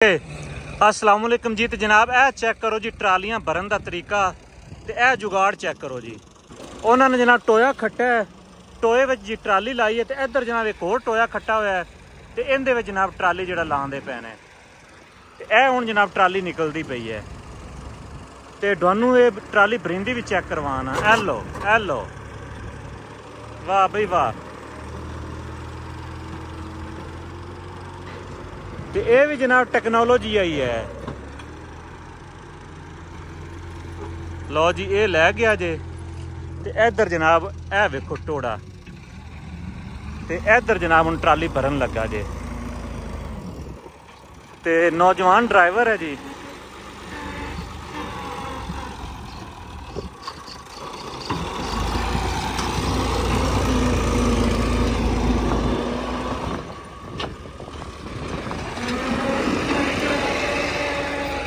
अस्सलाम वालेकुम जी। तो जनाब ए चेक करो जी ट्रालियां भरन का तरीका ते ए जुगाड़ चेक करो जी। उन्होंने जनाब टोया खट्टा है, टोए में जी ट्राली लाई है, तो इधर जनाब एक होर टोया खट्टा हुआ है, तो इहदे जनाब ट्राली जो लाते पे ने, तो यह हुण जनाब ट्राली निकलती पई है। तो तुहानू ये ट्राली भरिंदी भी चेक करवाना। ए लो वाह बई वाह। तो ये भी जनाब टेक्नोलॉजी आई है। लो जी ये लै गया जे, तो इधर जनाब ए वेखो टोड़ा, तो इधर जनाब हुण ट्राली भरन लगा जे। तो नौजवान ड्राइवर है जी।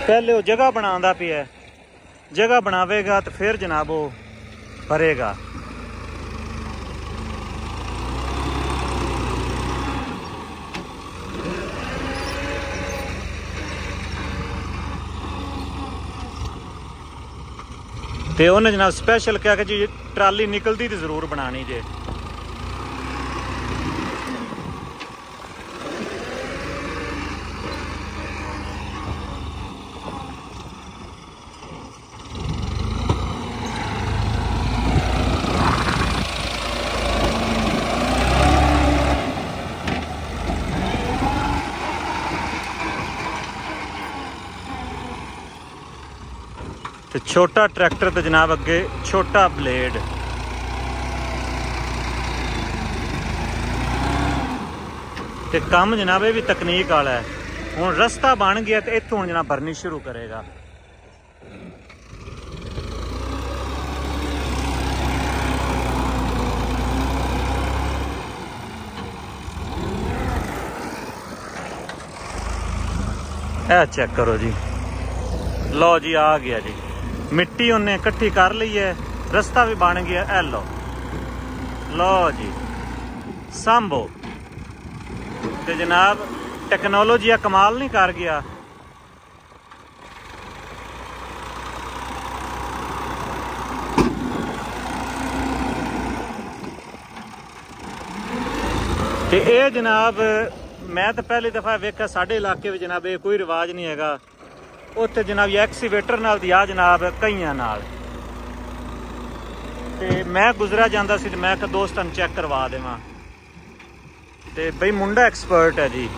पहले वो जगह बनाता पिया, जगह बनावेगा तो फिर जनाब वो भरेगा। तो उन्हें जनाब स्पेशल क्या कि जी ट्राली निकलती तो जरूर बनानी जे। तो छोटा ट्रैक्टर तो जनाब अगे छोटा ब्लेड। तो काम जनाब ये भी तकनीक वाला है। हुण रस्ता बन गया तो इत्थों हुण जनाब भरनी शुरू करेगा। ए चेक करो जी, लो जी आ गया जी। मिट्टी उन्हें इकट्ठी कर ली है, रास्ता भी बन गया। ए लो जी सांभो। तो जनाब टेक्नोलॉजी का कमाल नहीं कर गया। तो ये जनाब मैं तो पहली दफा वेखा साडे इलाके में जनाब ये कोई रिवाज नहीं है। उत्थे जनाब एक्सीवेटर नाल दिया जनाब कईयां नाल। ते मैं गुजरा जांदा सी, मैं कहा दोस्तां चेक करवा देवां। ते बई मुंडा एक्सपर्ट है जी,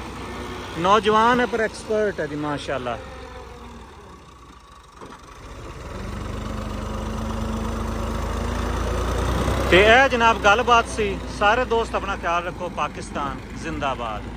नौजवान है पर एक्सपर्ट है जी माशाल्लाह। ते ए जनाब गलबात सी। सारे दोस्त अपना ख्याल रखो। पाकिस्तान जिंदाबाद।